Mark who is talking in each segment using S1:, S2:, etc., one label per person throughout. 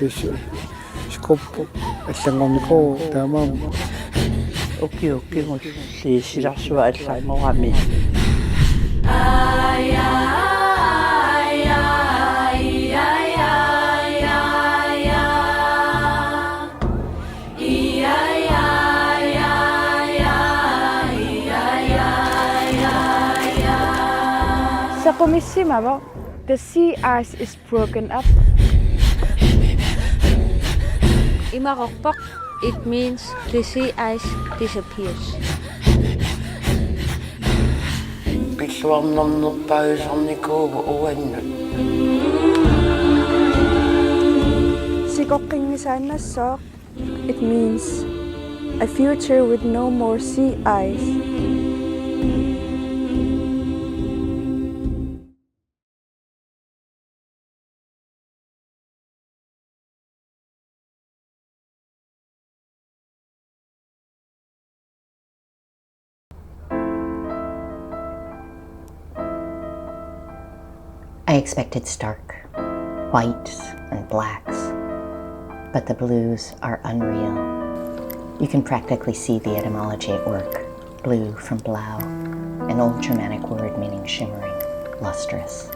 S1: tishu shkopo аллангорнико таамаама
S2: Okkiukkingulli silarsua аллаарнерами
S3: Saqumissima, the sea ice is broken up.
S4: Imarokpok, it means the sea ice disappears.
S2: Pilluarnernerpausarnikuugu uannut
S3: Sikoqqingisaannassoq, it means a future with no more sea ice.
S5: I expected stark whites and blacks, but the blues are unreal. You can practically see the etymology at work. Blue from blau, an old Germanic word meaning shimmering, lustrous.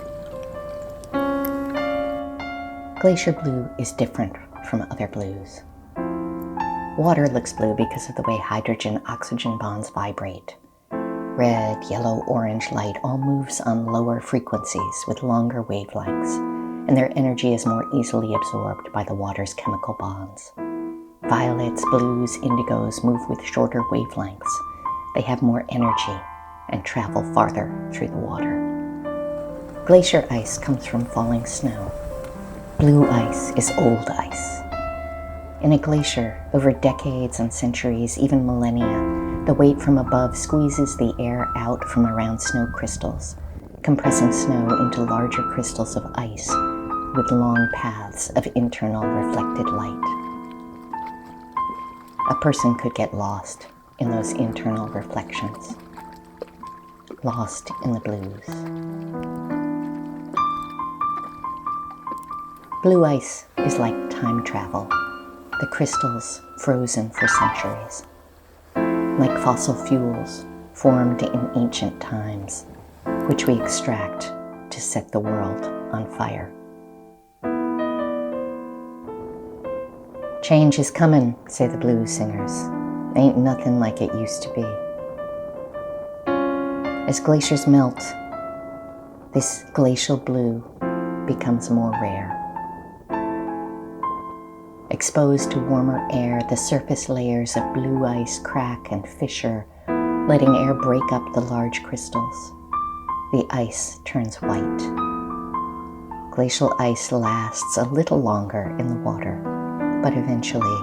S5: Glacier blue is different from other blues. Water looks blue because of the way hydrogen-oxygen bonds vibrate. Red, yellow, orange light all moves on lower frequencies with longer wavelengths, and their energy is more easily absorbed by the water's chemical bonds. Violets, blues, indigos move with shorter wavelengths. They have more energy and travel farther through the water. Glacier ice comes from falling snow. Blue ice is old ice. In a glacier, over decades and centuries, even millennia, the weight from above squeezes the air out from around snow crystals, compressing snow into larger crystals of ice with long paths of internal reflected light. A person could get lost in those internal reflections, lost in the blues. Blue ice is like time travel, the crystals frozen for centuries. Like fossil fuels formed in ancient times, which we extract to set the world on fire. Change is comin', say the blues singers. Ain't nothing like it used to be. As glaciers melt, this glacial blue becomes more rare. Exposed to warmer air, the surface layers of blue ice crack and fissure, letting air break up the large crystals. The ice turns white. Glacial ice lasts a little longer in the water, but eventually,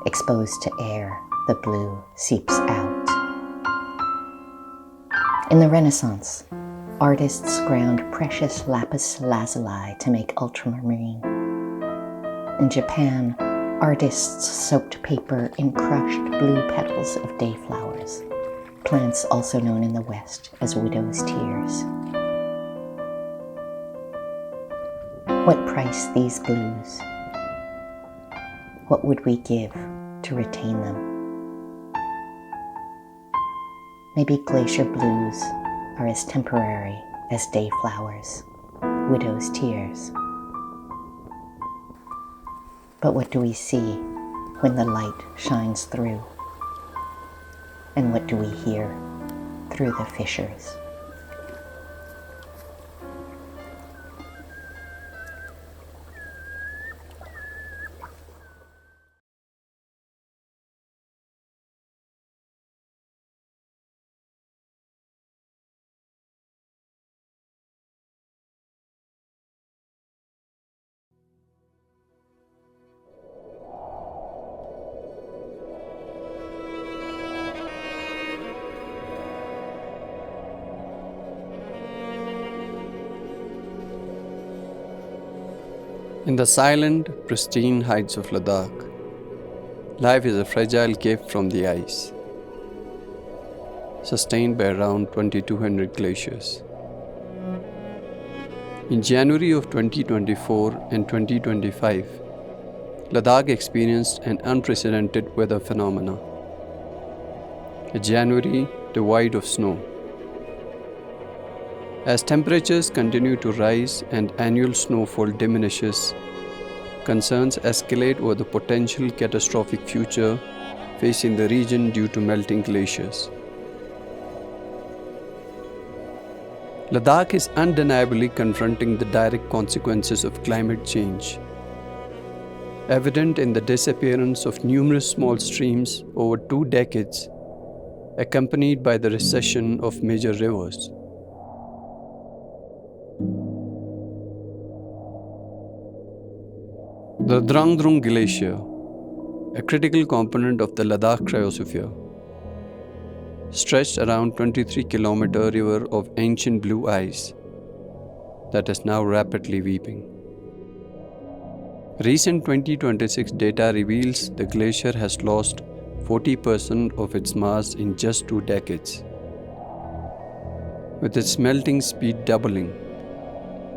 S5: exposed to air, the blue seeps out. In the Renaissance, artists ground precious lapis lazuli to make ultramarine. In Japan, artists soaked paper in crushed blue petals of dayflowers, plants also known in the West as widow's tears. What price these blues? What would we give to retain them? Maybe glacier blues are as temporary as dayflowers, widow's tears. But what do we see when the light shines through? And what do we hear through the fissures?
S6: In the silent, pristine heights of Ladakh, life is a fragile gift from the ice, sustained by around 2,200 glaciers. In January of 2024 and 2025, Ladakh experienced an unprecedented weather phenomena. A January divide of snow. As temperatures continue to rise and annual snowfall diminishes, concerns escalate over the potential catastrophic future facing the region due to melting glaciers. Ladakh is undeniably confronting the direct consequences of climate change, evident in the disappearance of numerous small streams over 2 decades, accompanied by the recession of major rivers. The Drangdrung Glacier, a critical component of the Ladakh Cryosphere, stretched around 23-kilometer river of ancient blue ice that is now rapidly weeping. Recent 2026 data reveals the glacier has lost 40% of its mass in just 2 decades. With its melting speed doubling,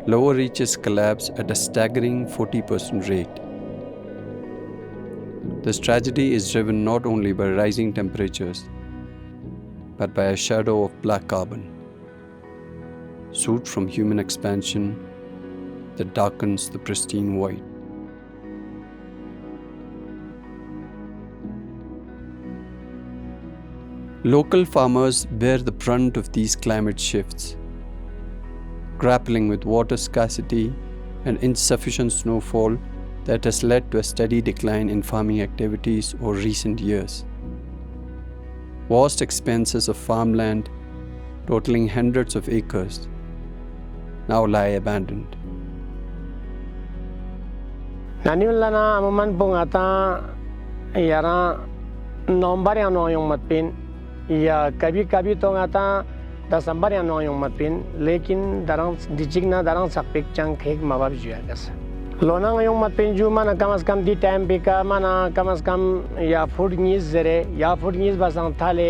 S6: lower reaches collapse at a staggering 40% rate. This tragedy is driven not only by rising temperatures, but by a shadow of black carbon, soot from human expansion that darkens the pristine white. Local farmers bear the brunt of these climate shifts, grappling with water scarcity and insufficient snowfall that has led to a steady decline in farming activities over recent years. Vast expanses of farmland, totaling hundreds of acres, now lie abandoned.
S7: Naniulana amuman pungata yara nombar yang noyong matpin या कभी-कभी तो आता दसंबर या नौयों मतपिन लेकिन दरां डिजिगना दरां सकपिक चंग cake मवाब जुया कस लोना यों मतपिन जो माना कम से कम दी टाइम पिका माना कम से कम या फूड न्यूज़ जरे या फूड न्यूज़ बसां थाले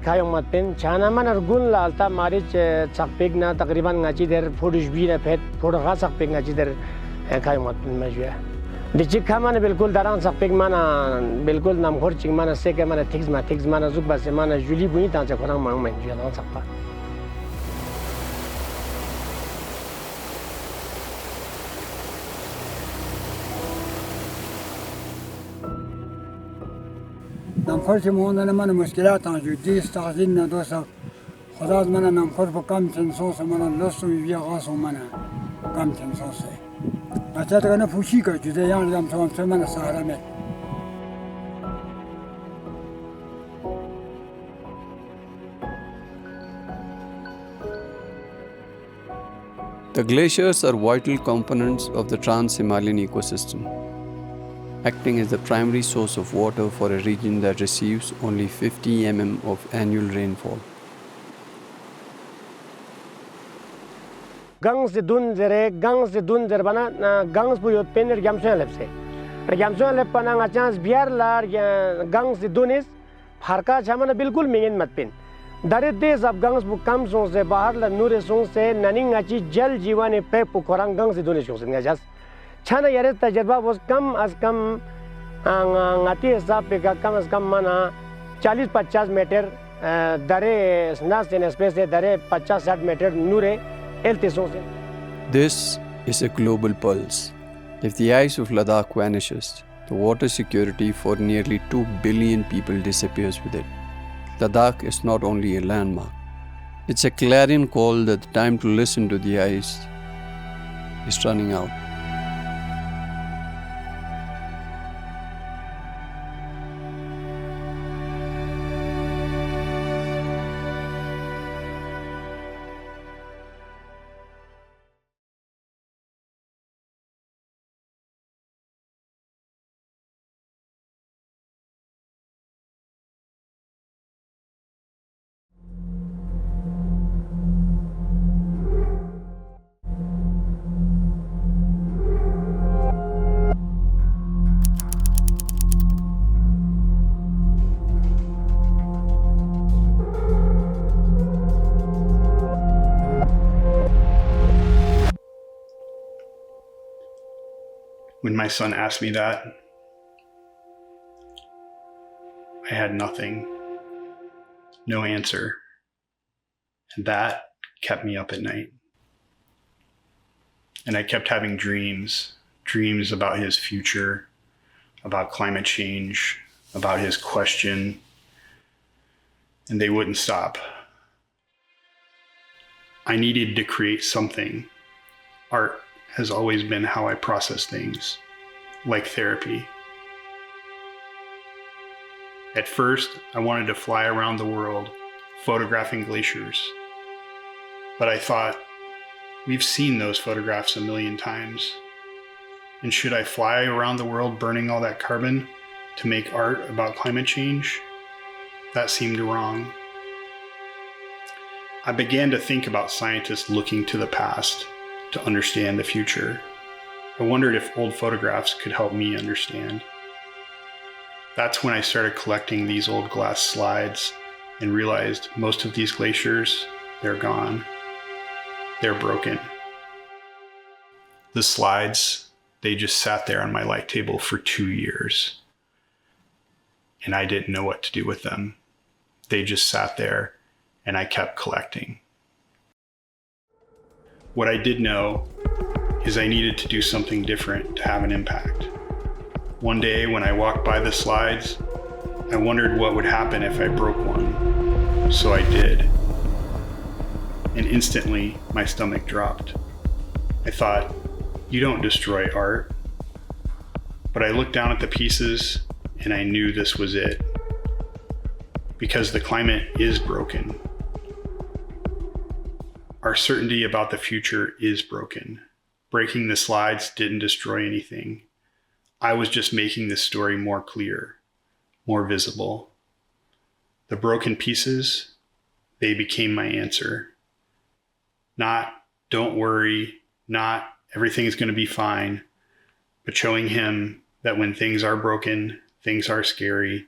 S7: खायों मतपिन चाना माना रुगुन लालता मारिच सकपिक ना तकरीबन ngaci der फूड जुबी ना फेट फूड खा सकपिक ngaci der खायों मतपिन मजुया डिजिग खा माना बिल्कुल दरां सकपिक माना बिल्कुल नामखोर चिंग माना सेके माना थिक्स माना जुब बसे माना जुली बुनी तांचे खोरां मांग में जुया दां सकपा
S1: نمخور چې مونږ نه من مشکلات انجو دي استعزين نه دوسه خداز من نمخور په کم سنسوس من لسو بیا غاسو من کم سنسوس اچھا ته نه پوښی کا چې دا یان دم څوم څه من سهاره مې
S6: The glaciers are vital components of the Trans-Himalayan ecosystem, acting as the primary source of water for a region that receives only 50 mm of annual rainfall.
S7: gangs de dun zerbana gangs bu yot pener gamson lepse gamson lep pana ngachans biar lar gangs de dunis farka chamana bilkul mingen mat pin dare des ab gangs bu kam son se bahar la nure son se naning ngachi jal jiwane pe pukorang gangs de dunis son ngajas chana yare tajrba was kam az kam ngati hisab pe kam az kam mana 40-50 meter dare nas in space dare 50-60 meter nure.
S6: This is a global pulse. If the ice of Ladakh vanishes, the water security for nearly 2 billion people disappears with it. Ladakh is not only a landmark, it's a clarion call that the time to listen to the ice is running out.
S8: When my son asked me that, I had nothing, no answer. And that kept me up at night. And I kept having dreams about his future, about climate change, about his question, and they wouldn't stop. I needed to create something. Art has always been how I process things, like therapy. At first, I wanted to fly around the world, photographing glaciers. But I thought, we've seen those photographs a million times. And should I fly around the world burning all that carbon to make art about climate change? That seemed wrong. I began to think about scientists looking to the past to understand the future. I wondered if old photographs could help me understand. That's when I started collecting these old glass slides and realized most of these glaciers, they're gone. They're broken. The slides, they just sat there on my light table for 2 years. And I didn't know what to do with them. They just sat there and I kept collecting. What I did know is I needed to do something different to have an impact. One day when I walked by the slides, I wondered what would happen if I broke one. So I did. And instantly my stomach dropped. I thought, you don't destroy art. But I looked down at the pieces and I knew this was it. Because the climate is broken. Our certainty about the future is broken. Breaking the slides didn't destroy anything. I was just making this story more clear, more visible. The broken pieces, they became my answer. Not, don't worry, not, everything is going to be fine, but showing him that when things are broken, things are scary.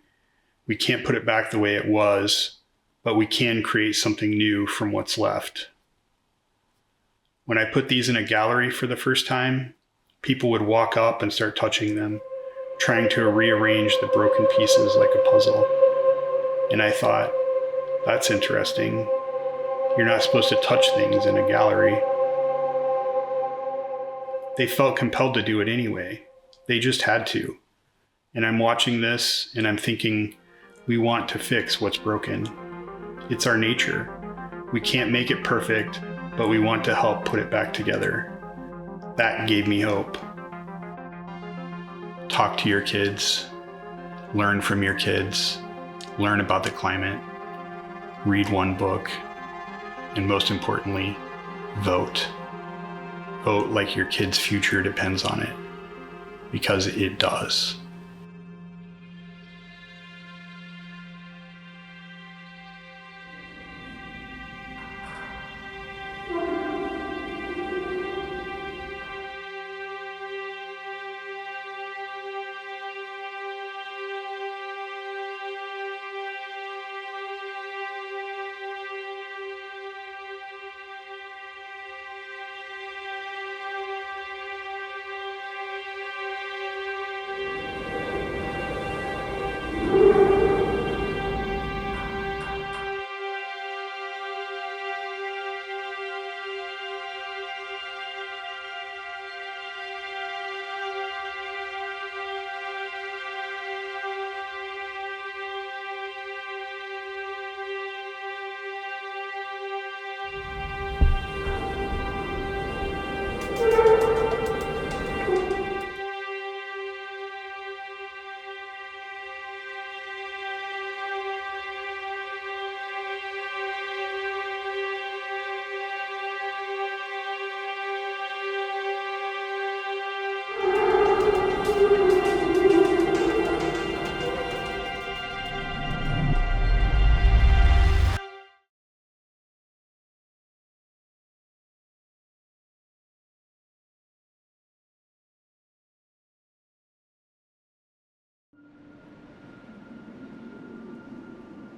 S8: We can't put it back the way it was, but we can create something new from what's left. When I put these in a gallery for the first time, people would walk up and start touching them, trying to rearrange the broken pieces like a puzzle. And I thought, that's interesting. You're not supposed to touch things in a gallery. They felt compelled to do it anyway. They just had to. And I'm watching this and I'm thinking, we want to fix what's broken. It's our nature. We can't make it perfect, but we want to help put it back together. That gave me hope. Talk to your kids, learn from your kids, learn about the climate, read one book, and most importantly, vote. Vote like your kid's future depends on it, because it does.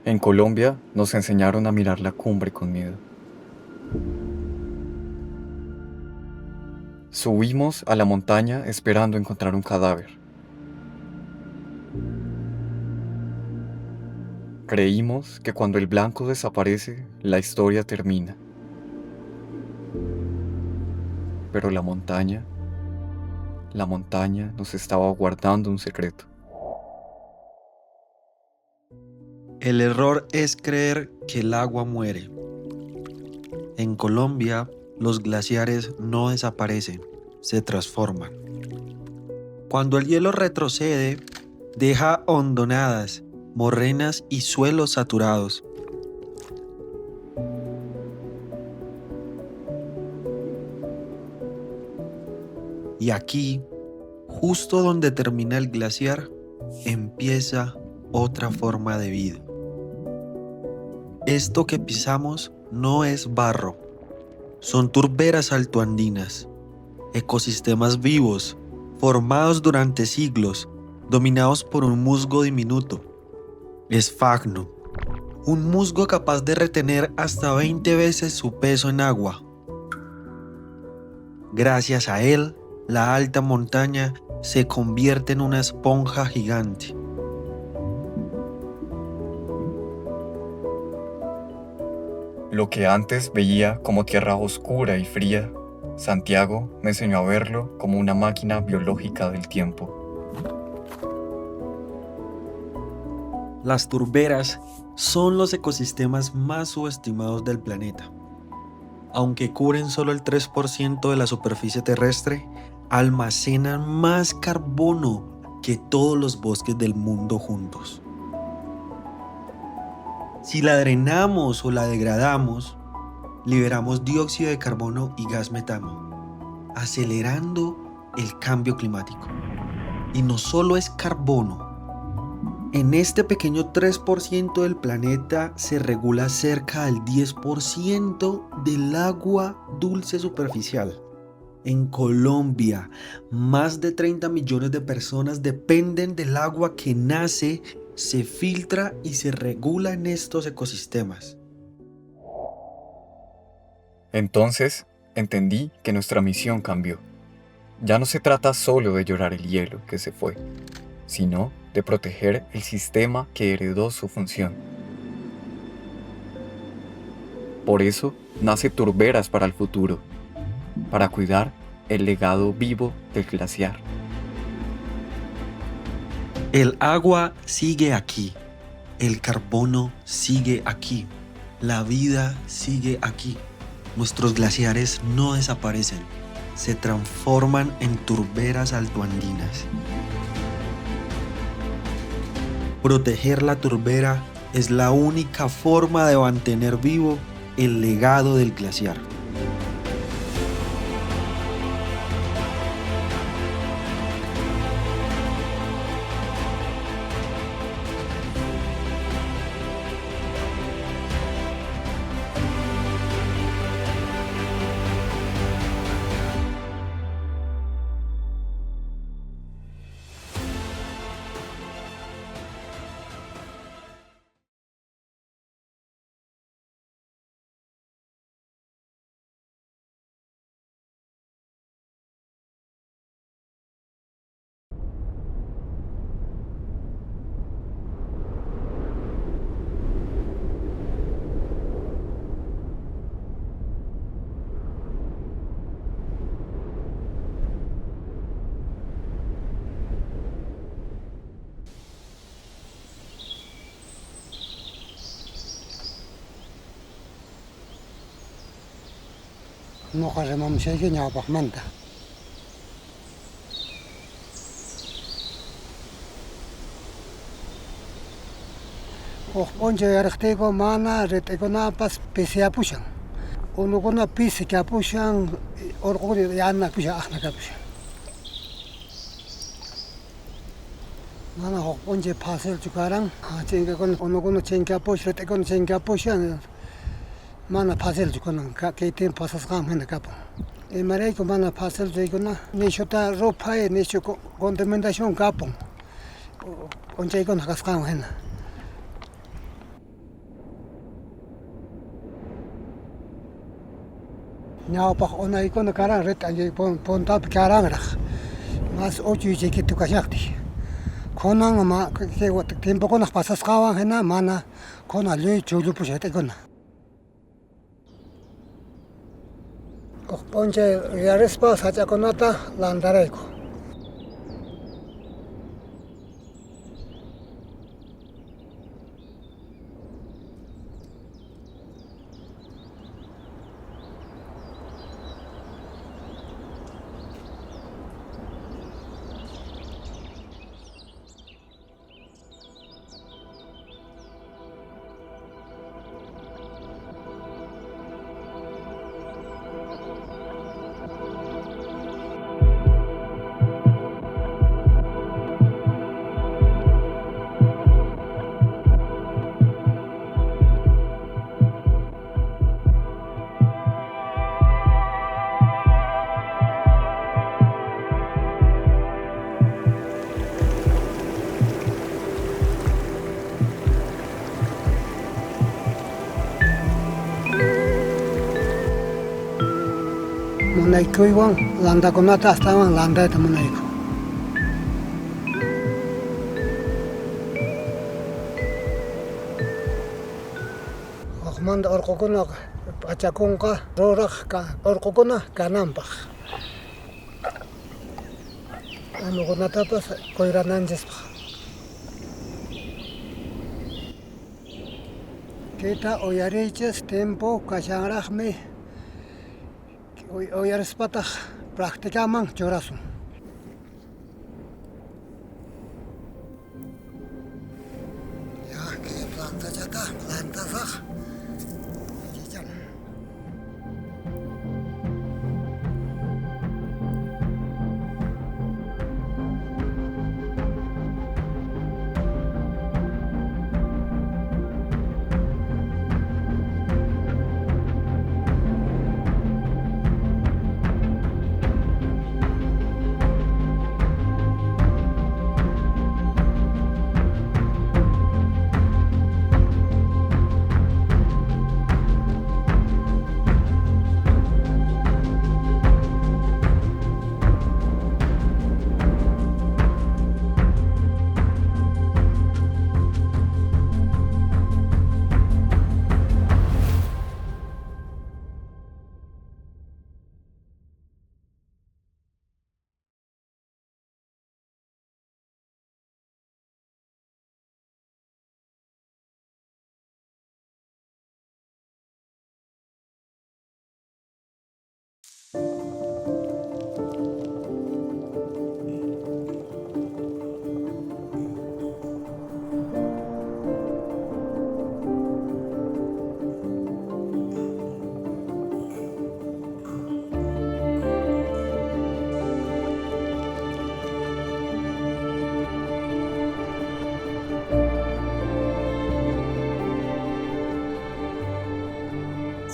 S9: En Colombia nos enseñaron a mirar la cumbre con miedo. Subimos a la montaña esperando encontrar un cadáver. Creímos que cuando el blanco desaparece, la historia termina. Pero la montaña nos estaba guardando un secreto.
S10: El error es creer que el agua muere. En Colombia, los glaciares no desaparecen, se transforman. Cuando el hielo retrocede, deja hondonadas, morrenas y suelos saturados. Y aquí, justo donde termina el glaciar, empieza otra forma de vida. Esto que pisamos no es barro, son turberas altoandinas, ecosistemas vivos, formados durante siglos, dominados por un musgo diminuto. Esfagno, un musgo capaz de retener hasta 20 veces su peso en agua. Gracias a él, la alta montaña se convierte en una esponja gigante.
S9: Lo que antes veía como tierra oscura y fría, Santiago me enseñó a verlo como una máquina biológica del tiempo.
S10: Las turberas son los ecosistemas más subestimados del planeta. Aunque cubren solo el 3% de la superficie terrestre, almacenan más carbono que todos los bosques del mundo juntos. Si la drenamos o la degradamos, liberamos dióxido de carbono y gas metano, acelerando el cambio climático. Y no solo es carbono. En este pequeño 3% del planeta se regula cerca del 10% del agua dulce superficial. En Colombia, más de 30 millones de personas dependen del agua que nace, se filtra y se regula en estos ecosistemas.
S9: Entonces, entendí que nuestra misión cambió. Ya no se trata solo de llorar el hielo que se fue, sino de proteger el sistema que heredó su función. Por eso, nace Turberas para el futuro, para cuidar el legado vivo del glaciar.
S10: El agua sigue aquí, el carbono sigue aquí, la vida sigue aquí. Nuestros glaciares no desaparecen, se transforman en turberas altoandinas. Proteger la turbera es la única forma de mantener vivo el legado del glaciar.
S1: No haremos que ni a Bachmanta. Once artego mana retego na pas pesia pushan. Uno con una pise que pushan orgullo de Anna pusha ahna pusha. Mana once pasel chukaran, chenga con uno con chenga push retego con chenga pushan. Mana pasel chukanan que tem pasas gam en capo. E marei con mana pasel jegona ne shota ropa e ne shoko condemnation capo. Once con haskan hen. Nyaupak onay ko nakarang ret ay punta karang rak. Mas ocho jeki tu kasyakti. Konang ma ke tempo ko nakpasas kawang hena mana kona lei chulu puset ikona. Ponche yarespa sacha konata landarai ko. Munai kui wang landa konata hasta wang landa itu munai ko. Manda orkokona achakongka rorak ka orkokona kanampak. Ano konata pas koirananjes pa. Kita oyariches tempo kashangrahme oyares patah praktika mang corasun. Ya ke planta jata planta sah.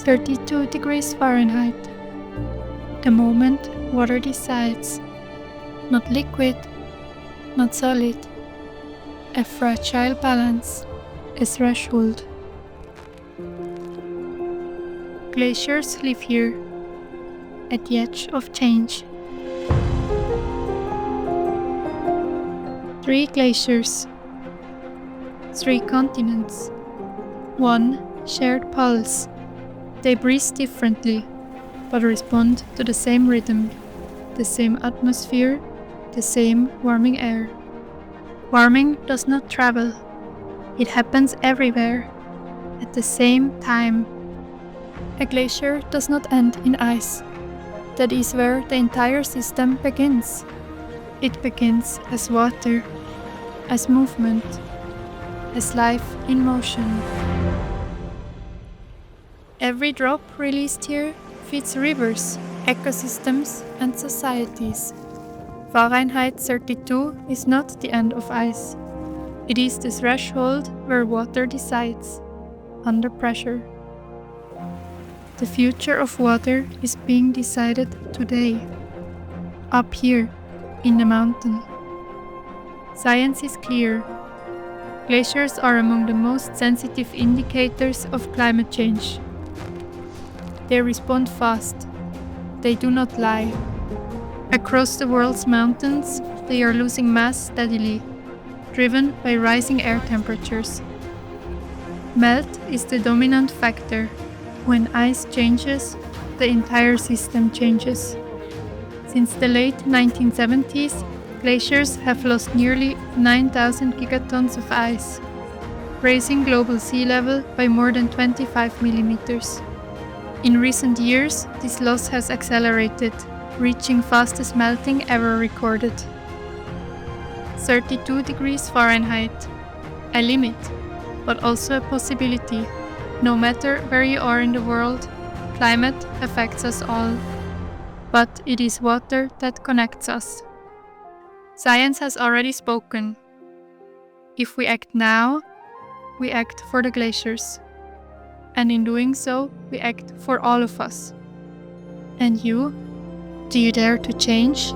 S11: (32°F). The moment water decides, not liquid, not solid, a fragile balance, a threshold. Glaciers live here, at the edge of change. 3 glaciers, 3 continents, 1 shared pulse. They breathe differently, but respond to the same rhythm, the same atmosphere, the same warming air. Warming does not travel. It happens everywhere, at the same time. A glacier does not end in ice. That is where the entire system begins. It begins as water, as movement, as life in motion. Every drop released here feeds rivers, ecosystems, and societies. Fahrenheit 32 is not the end of ice. It is the threshold where water decides, under pressure. The future of water is being decided today, up here, in the mountain. Science is clear. Glaciers are among the most sensitive indicators of climate change. They respond fast, they do not lie. Across the world's mountains, they are losing mass steadily, driven by rising air temperatures. Melt is the dominant factor. When ice changes, the entire system changes. Since the late 1970s, glaciers have lost nearly 9,000 gigatons of ice, raising global sea level by more than 25 millimeters. In recent years, this loss has accelerated, reaching fastest melting ever recorded. 32 degrees Fahrenheit, a limit, but also a possibility. No matter where you are in the world, climate affects us all. But it is water that connects us. Science has already spoken. If we act now, we act for the glaciers. And in doing so, we act for all of us. And you? Do you dare to change?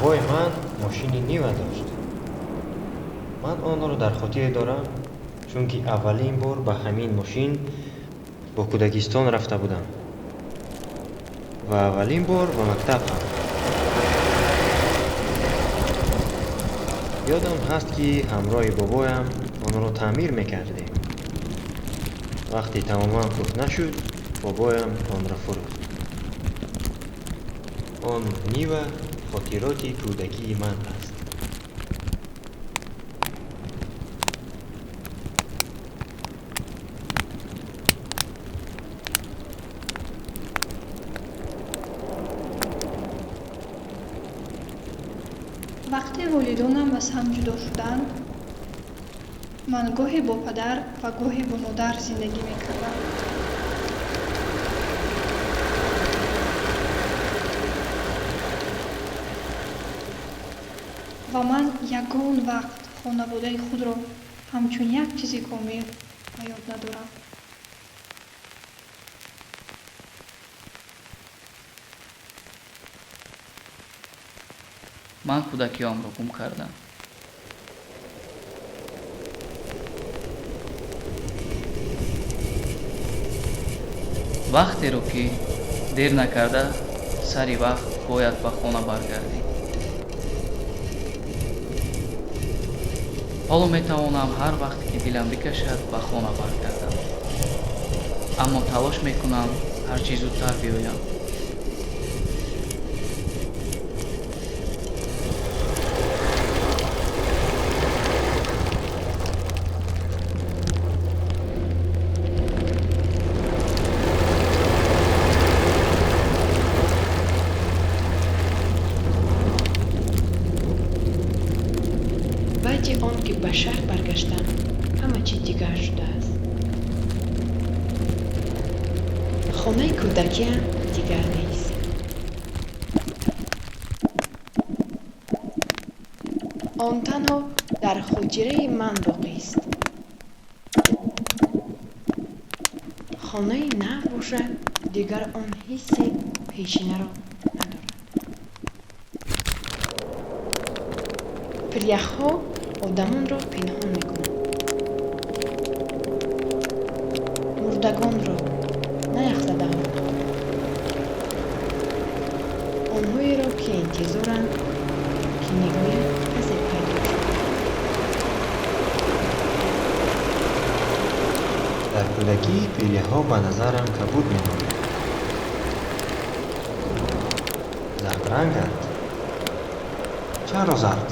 S12: بابای من ماشینی نیو داشت. من آن را در خاطر دارم چون که اولین بار به همین ماشین با کودکستان رفته بودم و اولین بار به مکتب هم. یادم هست که همراه بابایم آن را تعمیر میکردیم. وقتی تماما خوب نشد بابایم آن را فروخت. آن نیو خاطرات کودکی من است.
S13: وقتی والدانم از هم جدا شدند، من گاهی با پدر و گاهی با مادر زندگی میکردم. و من یگان وقت خانواده خود را همچون یک چیز کامل به یاد ندارم.
S14: من کودکیام را گم کردم. وقتی رو که دیر نکرده سری وقت باید به خانه برگردیم. حالا میتوانم هر وقت که دلم بکشد به خانه برگردم. اما تلاش میکنم هرچی زودتر بیایم.
S15: بعد آن که به شهر برگشتم همه چی دیگر شده است. خانه کودکی هم دیگر نیست. آن تنها در حجره من باقی است. خانه نه باشد دیگر آن حس پیشینه را ندارد. پریخ‌ها آدمان را پنهان میکنند. مردگان را نه
S12: кӯдакӣ пиряҳо ба назарам кабуд мемонад. Зардранганд. Чаро зард?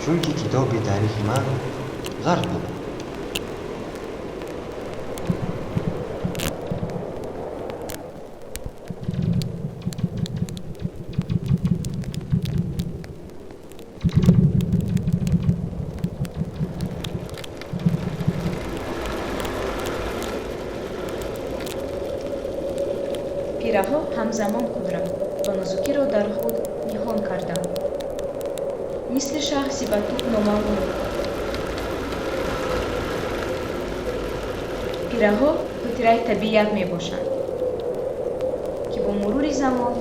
S12: Чунки китоби таърихи ман зард буд.
S16: пираҳо ҳамзамон кудранд ва нозукиро дар худ ниҳон карданд. мисли шахси ба тур номаълум. пираҳо хотираи табиат мебошанд ки бо мурури замон